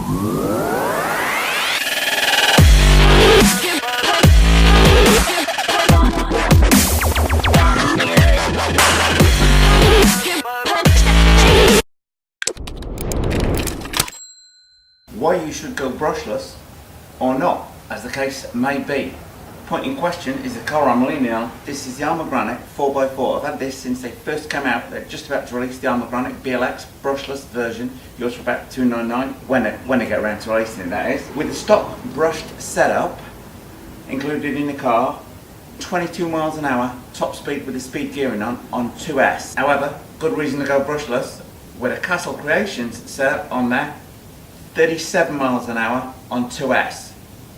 Why you should go brushless or not, as the case may be. Point in question is the car I'm leaning on. This is the Armour Granite 4x4. I've had this since they first came out. They're just about to release the Armour Granite BLX brushless version. Yours for about $299 when they get around to releasing it, that is. With a stock brushed setup included in the car, 22 miles an hour, top speed with the speed gearing on 2S. However, good reason to go brushless. With a Castle Creations setup on there, 37 miles an hour on 2S.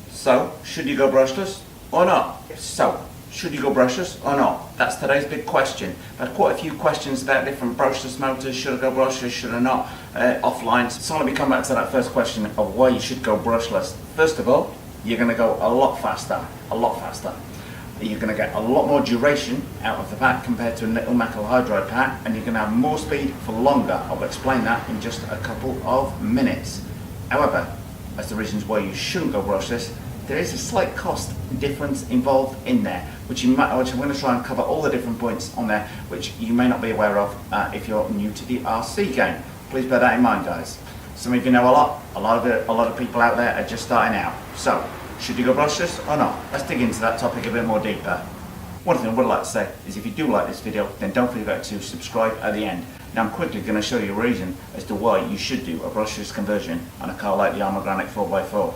So, should you go brushless or not? So, should you go brushless or not? That's today's big question. I've had quite a few questions about different brushless motors. Should I go brushless, should I not? Offline. So let me come back to that first question of why you should go brushless. First of all, you're going to go a lot faster. You're going to get a lot more duration out of the pack compared to a nickel metal hydride pack, and you're going to have more speed for longer. I'll explain that in just a couple of minutes. However, as the reasons why you shouldn't go brushless, there is a slight cost difference involved in there, which I'm going to try and cover all the different points on there, which you may not be aware of if you're new to the RC game. Please bear that in mind, guys. Some of you know a lot of people out there are just starting out. So, should you go brushless or not? Let's dig into that topic a bit more deeper. One thing I would like to say is if you do like this video, then don't forget to subscribe at the end. Now I'm quickly going to show you a reason as to why you should do a brushless conversion on a car like the Armour Granite 4x4.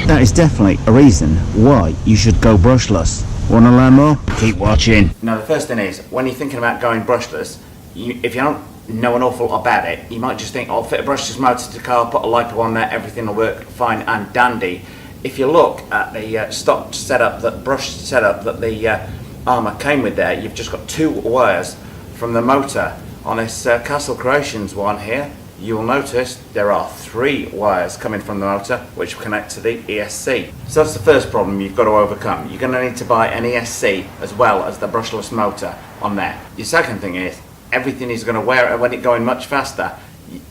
That is definitely a reason why you should go brushless. Want to learn more? Keep watching. Now the first thing is, when you're thinking about going brushless, if you don't know an awful lot about it, you might just think, I'll fit a brushless motor to the car, put a lipo on there, everything will work fine and dandy. If you look at the stock setup, that brushed setup that the Armour came with there, you've just got two wires from the motor. On this Castle Creations one here, you will notice there are three wires coming from the motor which connect to the ESC. So that's the first problem you've got to overcome. You're going to need to buy an ESC as well as the brushless motor on there. Your second thing is, everything is going to wear out when it's going much faster.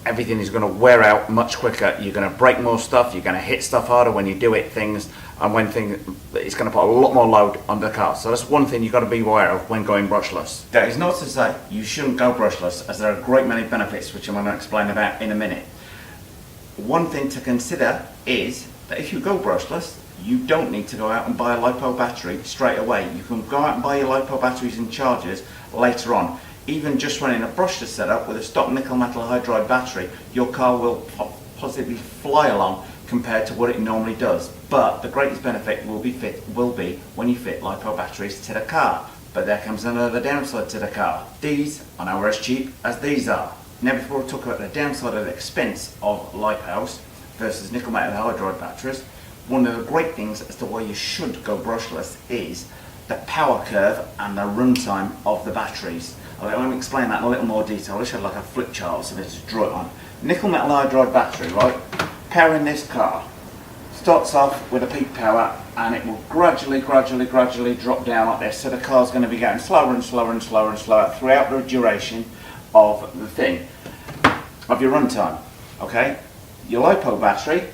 Everything is going to wear out much quicker. You're going to break more stuff, you're going to hit stuff harder when you do it and when it's going to put a lot more load on the car. So that's one thing you've got to be aware of when going brushless. That is not to say you shouldn't go brushless, as there are a great many benefits which I'm going to explain about in a minute. One thing to consider is that if you go brushless, you don't need to go out and buy a LiPo battery straight away. You can go out and buy your LiPo batteries and chargers later on. Even just running a brushless setup with a stock nickel metal hydride battery, your car will positively fly along compared to what it normally does. But the greatest benefit will be when you fit LiPo batteries to the car. But there comes another downside to the car. These are nowhere as cheap as these are. Now before we talk about the downside of the expense of LiPos versus nickel metal hydride batteries, one of the great things as to why you should go brushless is the power curve and the runtime of the batteries. Let me explain that in a little more detail. I wish I had like a flip chart so let's draw it on. Nickel metal hydride battery, right? Powering this car starts off with a peak power and it will gradually drop down like this. So the car's going to be getting slower and slower throughout the duration of the thing, of your runtime. Okay? Your LiPo battery,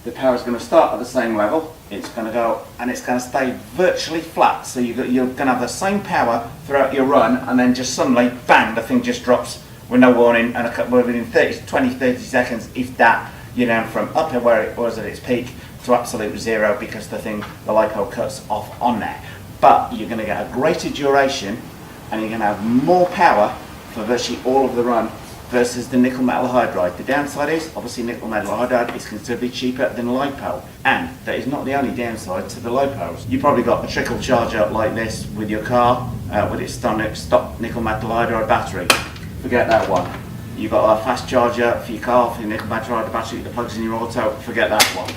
the power is going to start at the same level. It's going to go and it's going to stay virtually flat. So you're going to have the same power throughout your run, and then just suddenly, bang, the thing just drops with no warning, and within 20-30 seconds, if that, you're down from up to where it was at its peak to absolute zero because the LiPo cuts off on there. But you're going to get a greater duration and you're going to have more power for virtually all of the run versus the nickel metal hydride. The downside is, obviously nickel metal hydride is considerably cheaper than LiPo, and that is not the only downside to the LiPos. You've probably got a trickle charger like this with your car, with its stock nickel metal hydride battery. Forget that one. You've got a fast charger for your car, for your nickel metal hydride battery that plugs in your auto. Forget that one.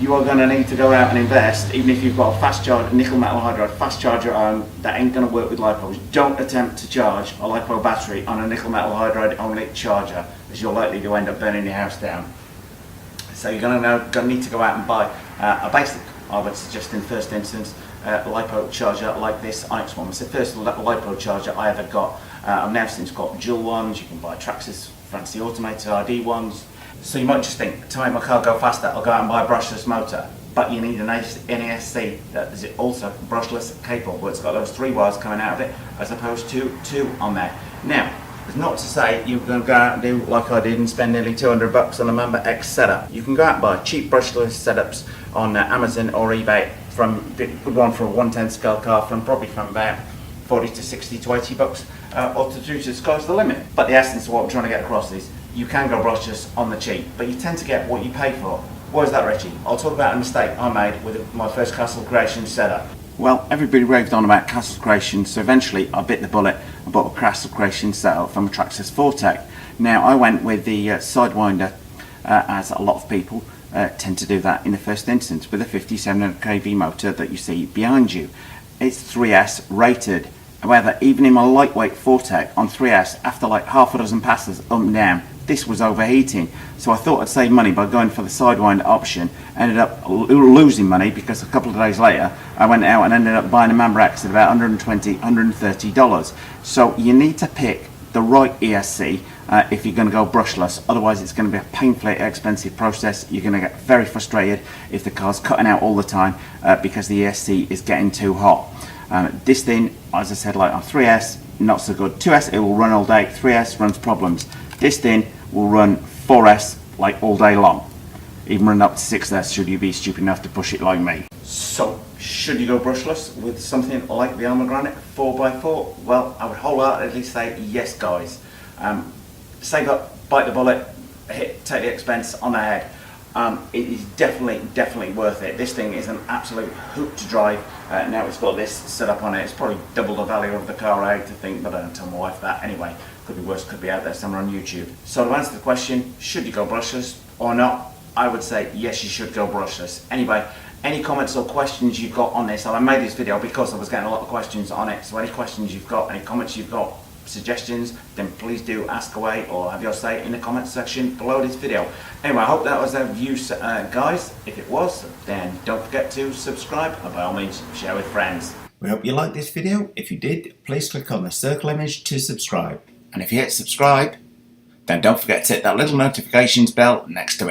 You are going to need to go out and invest, even if you've got a fast charger, nickel metal hydride fast charger at home. That ain't going to work with LiPos. Don't attempt to charge a LiPo battery on a nickel metal hydride only charger, as you're likely to end up burning your house down. So you're going to need to go out and buy a basic, I would suggest in the first instance, LiPo charger like this Onyx one. It's the first LiPo charger I ever got. I've now since got dual ones. You can buy Traxxas fancy automated ID ones. So you might just think, to make my car go faster, I'll go out and buy a brushless motor. But you need an NESC that is also brushless capable. It's got those 3 wires coming out of it, as opposed to 2 on there. Now, it's not to say you're going to go out and do like I did and spend nearly $200 on a Member X setup. You can go out and buy cheap brushless setups on Amazon or eBay. From good one for a 110 scale car from probably from about 40 to 60 to 80 bucks, or to do to the sky's the limit. But the essence of what I'm trying to get across is you can go brushless on the cheap, but you tend to get what you pay for. Why is that, Richie? I'll talk about a mistake I made with my first Castle Creation setup. Well, everybody raved on about Castle Creation, so eventually I bit the bullet and bought a Castle Creation setup from a Traxxas Fortec. Now I went with the Sidewinder, as a lot of people tend to do that in the first instance, with a 5700 kV motor that you see behind you. It's 3S rated. However, even in my lightweight Fortec on 3S, after like half a dozen passes up and down, this was overheating. So I thought I'd save money by going for the Sidewinder option. Ended up losing money because a couple of days later I went out and ended up buying a Member X at about $120, $130. So you need to pick the right ESC if you're going to go brushless. Otherwise it's going to be a painfully expensive process. You're going to get very frustrated if the car's cutting out all the time because the ESC is getting too hot. This thing, as I said, like on 3S, not so good. 2S, it will run all day. 3S runs problems. This thing will run 4S like all day long. Even run up to 6S should you be stupid enough to push it like me. So, should you go brushless with something like the Armagranite 4x4? Well, I would wholeheartedly say yes, guys. Save up, bite the bullet, take the expense on the head. It is definitely worth it. This thing is an absolute hoot to drive. Now it's got this set up on it. It's probably double the value of the car, I hate to think, but I don't tell my wife that anyway. Could be worse, could be out there somewhere on YouTube. So to answer the question, should you go brushless or not? I would say yes, you should go brushless. Anyway, any comments or questions you've got on this, I made this video because I was getting a lot of questions on it. So any questions you've got, any comments you've got, suggestions, then please do ask away or have your say in the comments section below this video. Anyway, I hope that was of use, guys. If it was, then don't forget to subscribe and by all means share with friends. We hope you liked this video. If you did, please click on the circle image to subscribe. And if you hit subscribe, then don't forget to hit that little notifications bell next to it.